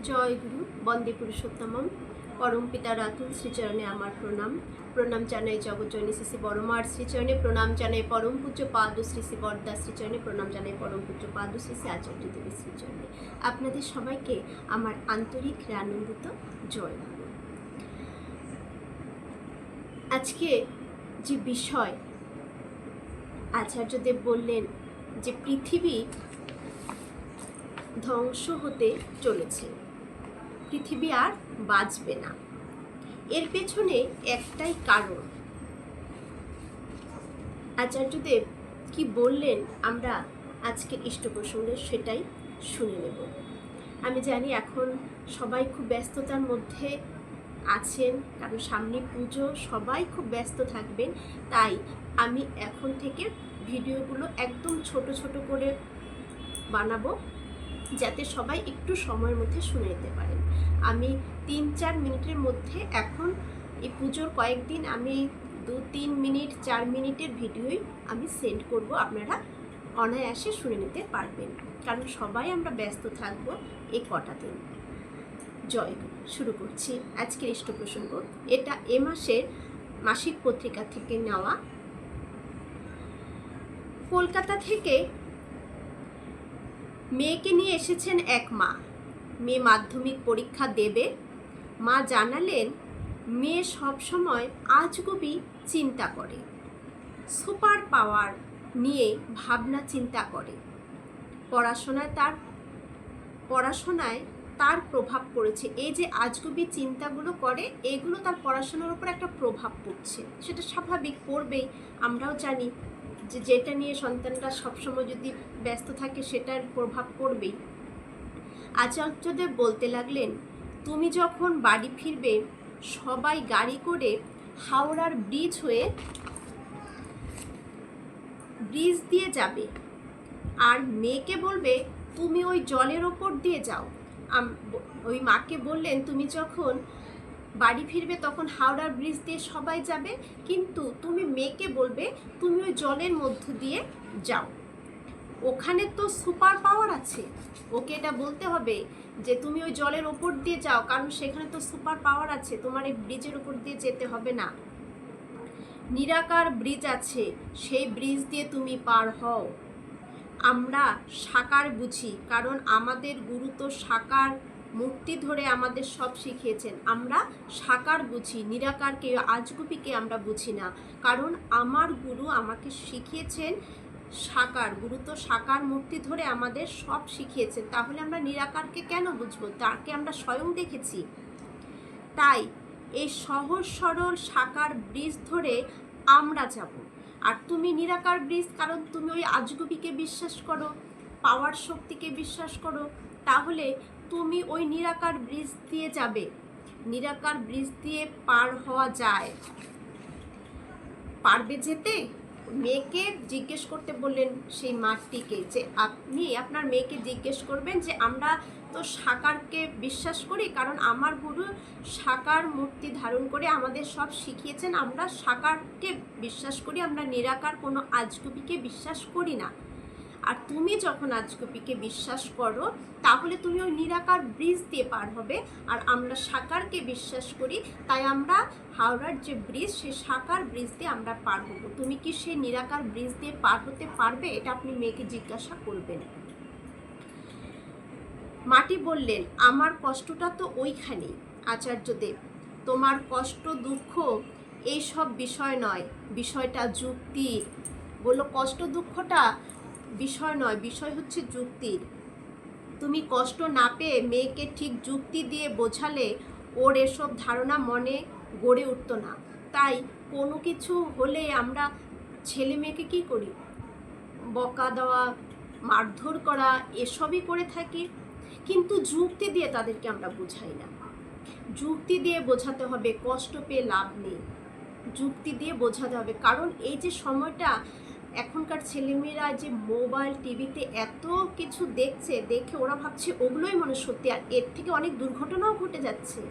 জয় গুরু বন্দে পুরুষোত্তমম পরম পিতার আতুল শ্রীচরণে আমার প্রণাম। প্রণাম জানাই জগজ্জননী শ্রী শ্রী বড়মার শ্রীচরণে, প্রণাম জানাই পরম পূজ্য পাদ শ্রী শ্রী বরদা শ্রীচরণে, প্রণাম জানাই পরম পূজ্য পাদ শ্রী শ্রী আচার্য দেবী শ্রীচরণে। আপনাদের সবাইকে আমার আন্তরিক আনন্দিত জয় গুরু। আজকে যে বিষয় আচার্যদেব বললেন যে পৃথিবী ধ্বংস হতে চলেছে, পৃথিবী আর বাঁচবে না। এর পেছনে একটাই কারণ। আচার্যদেব কি বললেন আমরা আজকের ইষ্ট প্রসঙ্গে সেটাই শুনে নেব। আমি জানি এখন সবাই খুব ব্যস্ততার মধ্যে আছেন, কারণ সামনে পুজো, সবাই খুব ব্যস্ত থাকবেন। তাই আমি এখন থেকে ভিডিওগুলো একদম ছোট ছোট করে বানাবো, যাতে সবাই একটু সময়ের মধ্যে শুনে নিতে পারেন। আমি 3-4 মিনিটের মধ্যে, এখন এই পুজোর কয়েকদিন আমি 2-3 মিনিট 4 মিনিটের ভিডিওই আমি সেন্ড করব, আপনারা অনায়াসে শুনে নিতে পারবেন, কারণ সবাই আমরা ব্যস্ত থাকবো এই কটা দিন। জয় গুরু। শুরু করছি আজকের ইষ্ট প্রসঙ্গ। এটা এ মাসের মাসিক পত্রিকা থেকে নেওয়া। কলকাতা থেকে মেয়েকে নিয়ে এসেছেন এক মা। মেয়ে মাধ্যমিক পরীক্ষা দেবে। মা জানালেন মেয়ে সবসময় আজগুবি চিন্তা করে, সুপার পাওয়ার নিয়ে ভাবনা চিন্তা করে। পড়াশোনায় তার প্রভাব পড়েছে। এই যে আজগুবি চিন্তাগুলো করে, এগুলো তার পড়াশোনার উপর একটা প্রভাব পড়ছে। সেটা স্বাভাবিক, পড়বেই। আমরাও জানি যে যেটা নিয়ে সন্তানরা সবসময় যদি ব্যস্ত থাকে সেটার প্রভাব পড়বেই। আচার্যদেব বলতে লাগলেন, তুমি যখন বাড়ি ফিরবে সবাই গাড়ি করে হাওড়ার ব্রিজ দিয়ে যাবে, আর মেয়েকে বলবে তুমি ওই জলের ওপর দিয়ে যাও। ওই মাকে বললেন তুমি যখন বাড়ি ফিরবে তখন হাওড়ার ব্রিজ দিয়ে সবাই যাবে, কিন্তু তুমি মেয়েকে বলবে তুমি ওই জলের মধ্য দিয়ে যাও। ওখানে তো সুপার পাওয়ার আছে, ওকে এটা বলতে হবে যে তুমি ওই জলের ওপর দিয়ে যাও, কারণ সেখানে তো সুপার পাওয়ার আছে, তোমার এই ব্রিজের ওপর দিয়ে যেতে হবে না। নিরাকার ব্রিজ আছে, সেই ব্রিজ দিয়ে তুমি পার হও। আমরা সাকার বুঝি, কারণ আমাদের গুরু তো সাকার মূর্তি ধরে আমাদের সব শিখিয়েছেন। আমরা সাকার বুঝি, নিরাকারকে আজগুবিকে আমরা বুঝি না, কারণ আমার গুরু আমাকে শিখিয়েছেন সাকার। গুরু তো সাকার মূর্তি ধরে আমাদের সব শিখিয়েছেন, তাহলে আমরা নিরাকারকে কেন বুঝবো? তাকে আমরা স্বয়ং দেখেছি। তাই এই সহজ সরল সাকার ব্রিজ ধরে আমরা যাব। আর তুমি নিরাকার ব্রিজ, কারণ তুমি ওই আজগুবিকে বিশ্বাস করো, পাওয়ার শক্তিকে বিশ্বাস করো, তাহলে তুমি ওই নিরাকার ব্রিজ দিয়ে যাবে। নিরাকার ব্রিজ দিয়ে পার হওয়া যায়, পারবে যেতে? মেয়েকে জিজ্ঞেস করতে বললেন সেই মাটিকে, যে আপনি আপনার মেয়েকে জিজ্ঞেস করবেন যে আমরা তো সাকারকে বিশ্বাস করি, কারণ আমার গুরু সাকার মূর্তি ধারণ করে আমাদের সব শিখিয়েছেন। আমরা সাকারকে বিশ্বাস করি, আমরা নিরাকার কোনো আজগুবিকে বিশ্বাস করি না। আর তুমি যখন আজগুবিকে বিশ্বাস করো, তাহলে তুমি ওই নিরাকার ব্রিজ দিয়ে পার হবে। আর আমরা সাকারকে বিশ্বাস করি, তাই আমরা হাওড়ার যে ব্রিজ, সেই সাকার ব্রিজ দিয়ে আমরা পার হব। তুমি কি সেই নিরাকার ব্রিজ দিয়ে পার হতে পারবে? এটা আপনি মেয়েকে জিজ্ঞাসা করবেন। মাটি বললেন, আমার কষ্টটা তো ওইখানেই আচার্যদেব। তোমার কষ্ট দুঃখ এইসব বিষয় নয়, বিষয়টা যুক্তির। বললো কষ্ট দুঃখটা বিষয় নয়, বিষয় হচ্ছে যুক্তির। তুমি কষ্ট না পেয়ে মেয়েকে ঠিক যুক্তি দিয়ে বোঝালে ওর এসব ধারণা মনে গড়ে উঠতো না। তাই কোনো কিছু হলে আমরা ছেলে মেয়েকে কী করি? বকা দেওয়া, মারধর করা, এসবই করে থাকি, কিন্তু যুক্তি দিয়ে তাদেরকে আমরা বোঝাই না। যুক্তি দিয়ে বোঝাতে হবে, কষ্ট পেয়ে লাভ নেই, যুক্তি দিয়ে বোঝাতে হবে। কারণ এই যে সময়টা, এখনকার ছেলেমেয়েরা যে মোবাইল টিভিতে এত কিছু দেখছে, দেখে ওরা ভাবছে ওগুলোই মনে সত্যি, আর এর থেকে অনেক দুর্ঘটনাও ঘটে যাচ্ছে।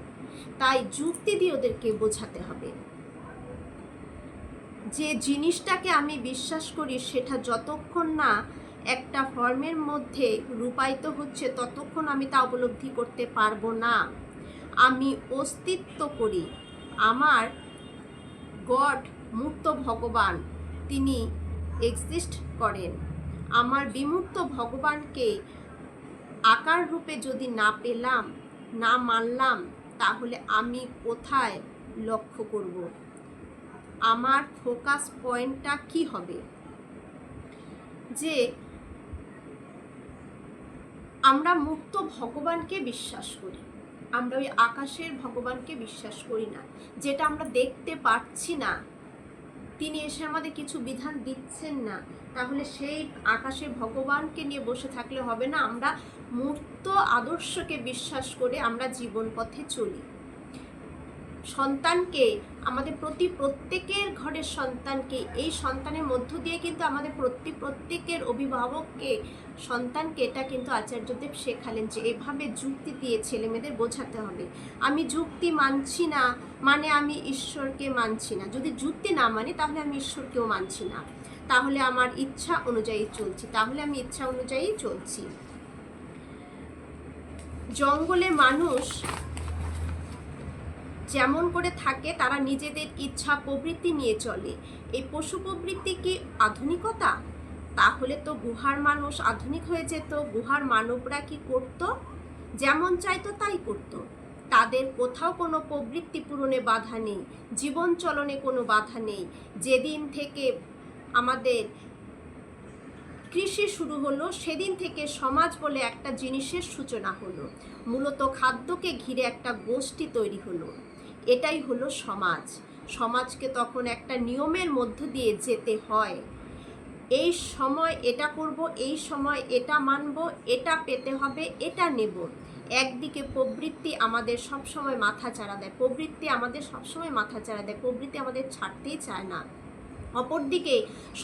তাই যুক্তি দিয়ে ওদেরকে বোঝাতে হবে যে জিনিসটাকে আমি বিশ্বাস করি সেটা যতক্ষণ না একটা ফর্মের মধ্যে রূপায়িত হচ্ছে ততক্ষণ আমি তা উপলব্ধি করতে পারবো না। আমি অস্তিত্ব করি, আমার গড মূর্ত ভগবান তিনি এক্সিস্ট করেন। আমার বিমূর্ত ভগবানকে আকার রূপে যদি না পেলাম, না মানলাম, তাহলে আমি কোথায় লক্ষ্য করব? আমার ফোকাস পয়েন্টটা কি হবে? যে আমরা মুক্ত ভগবানকে বিশ্বাস করি, আমরা ওই আকাশের ভগবানকে বিশ্বাস করি না, যেটা আমরা দেখতে পাচ্ছি না। তিনি এসে আমাদের কিছু বিধান দিচ্ছেন না, তাহলে সেই আকাশের ভগবানকে নিয়ে বসে থাকলে হবে না। আমরা মূর্ত আদর্শকে বিশ্বাস করে আমরা জীবন পথে চলি। সন্তানকে, আমাদের প্রত্যেকের ঘরের সন্তানকে, এই সন্তানের মধ্য দিয়ে কিন্তু আমাদের প্রত্যেকের অভিভাবককে, সন্তানকে এটা কিন্তু আচার্যদেব শেখালেন যে এভাবে যুক্তি দিয়ে ছেলে মেয়েদের বোঝাতে হবে। আমি যুক্তি মানছি না মানে আমি ঈশ্বরকে মানছি না। যদি যুক্তি না মানি তাহলে আমি ঈশ্বরকেও মানছি না, তাহলে আমার ইচ্ছা অনুযায়ী চলছি। জঙ্গলে মানুষ যেমন করে থাকে, তারা নিজেদের ইচ্ছা প্রবৃত্তি নিয়ে চলে। এই পশু প্রবৃত্তি কি আধুনিকতা? তাহলে তো গুহার মানুষ আধুনিক হয়ে যেত। গুহার মানবরা কি করত? যেমন চাইতো তাই করত। তাদের কোথাও কোনো প্রবৃত্তি পূরণে বাধা নেই, জীবন চলনে কোনো বাধা নেই। যেদিন থেকে আমাদের কৃষি শুরু হলো, সেদিন থেকে সমাজ বলে একটা জিনিসের সূচনা হলো। মূলত খাদ্যকে ঘিরে একটা গোষ্ঠী তৈরি হলো। এটাই হলো সমাজ। সমাজকে তখন একটা নিয়মের মধ্য দিয়ে যেতে হয়। এই সময় এটা করব, এই সময় এটা মানব, এটা পেতে হবে, এটা নেব। একদিকে প্রবৃত্তি আমাদের সবসময় মাথাচাড়া দেয়, প্রবৃত্তি আমাদের ছাড়তেই চায় না। অপরদিকে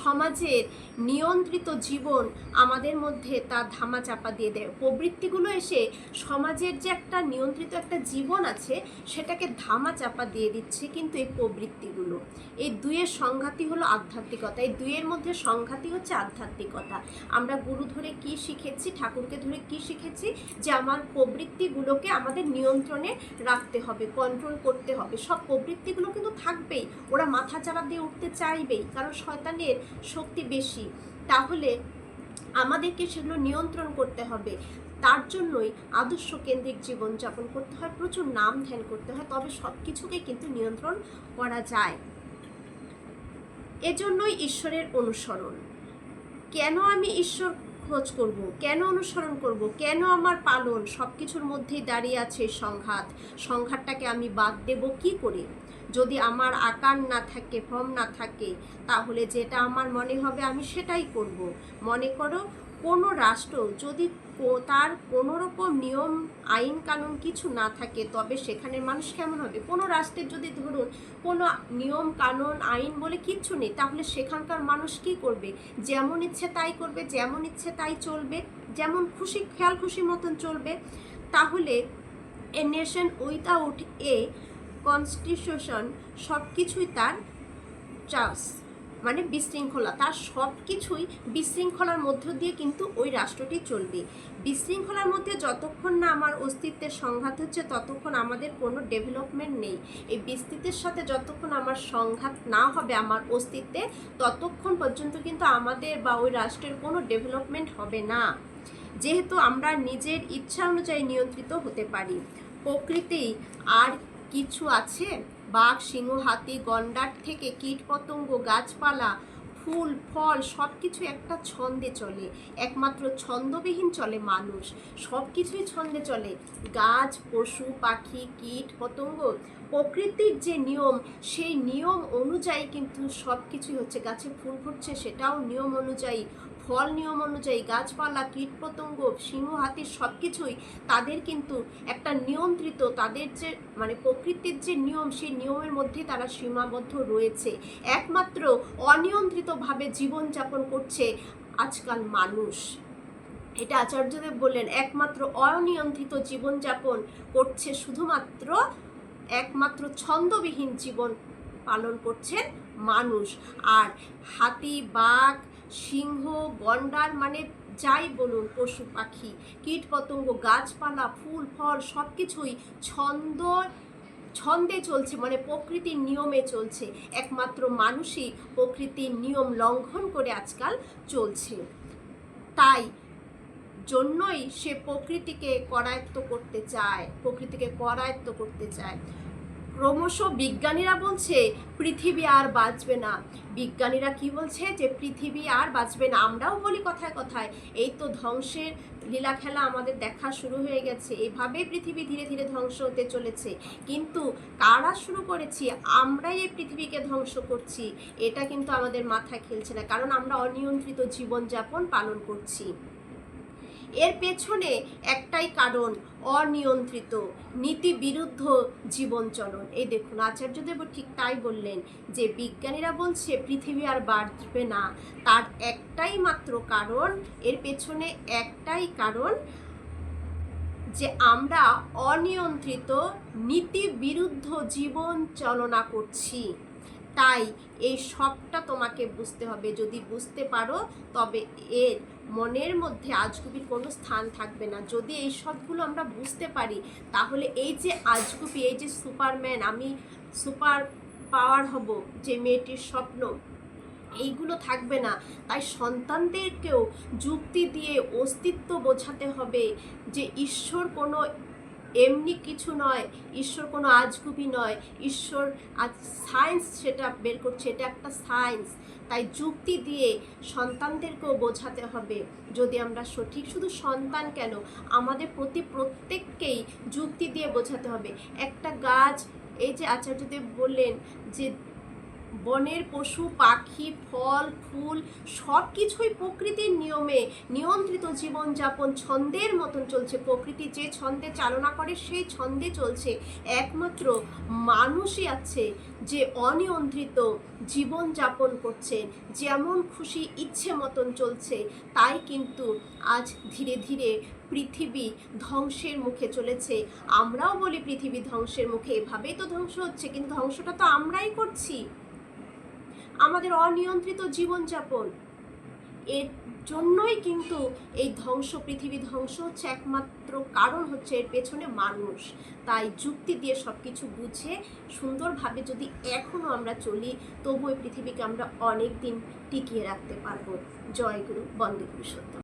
সমাজের নিয়ন্ত্রিত জীবন আমাদের মধ্যে তার ধামাচাপা দিয়ে দেয়। প্রবৃত্তিগুলো এসে সমাজের যে একটা নিয়ন্ত্রিত একটা জীবন আছে সেটাকে ধামাচাপা দিয়ে দিচ্ছে। কিন্তু এই প্রবৃত্তিগুলো, এই দুইয়ের সংঘাতই হলো আধ্যাত্মিকতা। এই দুইয়ের মধ্যে সংঘাতই হচ্ছে আধ্যাত্মিকতা। আমরা গুরু ধরে কি শিখেছি, ঠাকুরকে ধরে কি শিখেছি? যে আমার প্রবৃত্তিগুলোকে আমাদের নিয়ন্ত্রণে রাখতে হবে, কন্ট্রোল করতে হবে। সব প্রবৃত্তিগুলো কিন্তু থাকবেই, ওরা মাথাচাড়া দিয়ে উঠতে চাইবেই, কারণ শয়তানের শক্তি বেশি। তাহলে আমাদেরকে সেগুলো নিয়ন্ত্রণ করতে হবে। তার জন্যই আদর্শ কেন্দ্রিক জীবনযাপন করতে হয়, প্রচুর নাম ধ্যান করতে হয়, তবে সব কিছুকে কিন্তু নিয়ন্ত্রণ করা যায়। এজন্যই ঈশ্বরের অনুসরণ। কেন আমি ঈশ্বর খোঁজ করব, কেন অনুসরণ করব, কেন আমার পালন? সব কিছুর মধ্যেই দাঁড়িয়ে আছে সংঘাতটাকে আমি বাদ দেব কি করে? যদি আমার আকার না থাকে, ফর্ম না থাকে, তাহলে যেটা আমার মনে হবে আমি সেটাই করব। মনে করো কোনো রাষ্ট্র যদি তার কোনো রকম নিয়ম আইন কানুন কিছু না থাকে, তবে সেখানের মানুষ কেমন হবে? কোনো রাষ্ট্রের যদি ধরুন কোনো নিয়ম কানুন আইন বলে কিচ্ছু নেই, তাহলে সেখানকার মানুষ কি করবে? যেমন ইচ্ছে তাই করবে, যেমন ইচ্ছে তাই চলবে, যেমন খুশি খেয়াল খুশি মতন চলবে। তাহলে a nation without a constitution, সব কিছুই তার চাষ, মানে বিশৃঙ্খলা, তার সব কিছুই বিশৃঙ্খলার মধ্য দিয়ে কিন্তু ওই রাষ্ট্রটি চলবে। বিশৃঙ্খলার মধ্যে যতক্ষণ না আমার অস্তিত্বের সংঘাত হচ্ছে ততক্ষণ আমাদের কোনো ডেভেলপমেন্ট নেই। এই বিস্তৃতির সাথে যতক্ষণ আমার সংঘাত না হবে আমার অস্তিত্বে, ততক্ষণ পর্যন্ত কিন্তু আমাদের বা ওই রাষ্ট্রের কোনো ডেভেলপমেন্ট হবে না। যেহেতু আমরা নিজের ইচ্ছা অনুযায়ী নিয়ন্ত্রিত হতে পারি। প্রকৃতি আর কিছু আছে? বাঘ, সিংহ, হাতি, গন্ডার থেকে কীট পতঙ্গ, গাছপালা, ফুল ফল সব কিছু একটা ছন্দে চলে। একমাত্র ছন্দবিহীন চলে মানুষ। সব কিছুই ছন্দে চলে, গাছ, পশু, পাখি, কীট পতঙ্গ। প্রকৃতির যে নিয়ম, সেই নিয়ম অনুযায়ী কিন্তু সব কিছুই হচ্ছে। গাছে ফুল ফুটছে সেটাও নিয়ম অনুযায়ী, ফল নিয়ম অনুযায়ী, গাছপালা, কীটপতঙ্গ, সিংহ, হাতির সব কিছুই তাদের কিন্তু একটা নিয়ন্ত্রিত, তাদের যে মানে প্রকৃতির যে নিয়ম, সেই নিয়মের মধ্যে তারা সীমাবদ্ধ রয়েছে। একমাত্র অনিয়ন্ত্রিতভাবে জীবনযাপন করছে আজকাল মানুষ। এটা আচার্যদেব বললেন, একমাত্র অনিয়ন্ত্রিত জীবনযাপন করছে শুধুমাত্র, একমাত্র ছন্দবিহীন জীবন পালন করছেন মানুষ। আর হাতি, বাঘ, সিংহ, গন্ডার, মানে যাই বলুন, পশু পাখি, কীট পতঙ্গ, গাছপালা, ফুল ফল সব কিছুই ছন্দে চলছে, মানে প্রকৃতির নিয়মে চলছে। একমাত্র মানুষই প্রকৃতির নিয়ম লঙ্ঘন করে আজকাল চলছে। তাই জন্যই সে প্রকৃতিকে করায়ত্ত করতে চায়। ক্রমশ বিজ্ঞানীরা বলছে পৃথিবী আর বাঁচবে না। বিজ্ঞানীরা কি বলছে? যে পৃথিবী আর বাঁচবে না। আমরাও বলি কথায় কথায় এই তো ধ্বংসের লীলা খেলা আমাদের দেখা শুরু হয়ে গেছে, এভাবেই পৃথিবী ধীরে ধীরে ধ্বংস হতে চলেছে। কিন্তু কারা শুরু করেছি? আমরাই এই পৃথিবীকে ধ্বংস করছি। এটা কিন্তু আমাদের মাথায় খেলছে না, কারণ আমরা অনিয়ন্ত্রিত জীবনযাপন পালন করছি। এর পেছনে একটাই কারণ, অনিয়ন্ত্রিত নীতি বিরুদ্ধ জীবনচলন। এই দেখুন, আচার্যদেব ঠিক তাই বললেন যে বিজ্ঞানীরা বলছে পৃথিবী আর বাঁচবে না। তার একটাই মাত্র কারণ, এর পেছনে একটাই কারণ যে আমরা অনিয়ন্ত্রিত নীতি বিরুদ্ধ জীবন চালনা করছি। তাই এই সবটা তোমাকে বুঝতে হবে। যদি বুঝতে পারো তবে এর মনের মধ্যে আজগুবির কোনো স্থান থাকবে না। যদি এই সবগুলো আমরা বুঝতে পারি, তাহলে এই যে আজগুবি, এই যে সুপারম্যান, আমি সুপার পাওয়ার হব, যে মেয়েটির স্বপ্ন, এইগুলো থাকবে না। তাই সন্তানদেরকেও যুক্তি দিয়ে অস্তিত্ব বোঝাতে হবে যে ঈশ্বর কোনো এমনি কিছু নয়, ঈশ্বর কোনো আজগুবি নয়, ঈশ্বর আজ সায়েন্স সেটা বের করছে, এটা একটা সায়েন্স। তাই যুক্তি দিয়ে সন্তানদেরকেও বোঝাতে হবে। যদি আমরা সঠিক, শুধু সন্তান কেন, আমাদের প্রত্যেককেই যুক্তি দিয়ে বোঝাতে হবে। একটা গাছ, এই যে আচার্যদেব বললেন যে বনের পশু পাখি, ফল ফুল সব কিছুই প্রকৃতির নিয়মে নিয়ন্ত্রিত জীবনযাপন ছন্দের মতন চলছে। প্রকৃতি যে ছন্দে চালনা করে সেই ছন্দে চলছে। একমাত্র মানুষই আছে যে অনিয়ন্ত্রিত জীবনযাপন করছে, যেমন খুশি ইচ্ছে মতন চলছে। তাই কিন্তু আজ ধীরে ধীরে পৃথিবী ধ্বংসের মুখে চলেছে। আমরাও বলি পৃথিবী ধ্বংসের মুখে, এভাবেই তো ধ্বংস হচ্ছে, কিন্তু ধ্বংসটা তো আমরাই করছি, আমাদের অনিয়ন্ত্রিত জীবনযাপন। এর জন্যই কিন্তু এই পৃথিবী ধ্বংস হচ্ছে। একমাত্র কারণ হচ্ছে এর পেছনে মানুষ। তাই যুক্তি দিয়ে সব কিছু বুঝে সুন্দরভাবে যদি এখনও আমরা চলি, তবু এই পৃথিবীকে আমরা অনেক দিন টিকিয়ে রাখতে পারবো। জয় গুরু, বন্দে পুরুষোত্তম।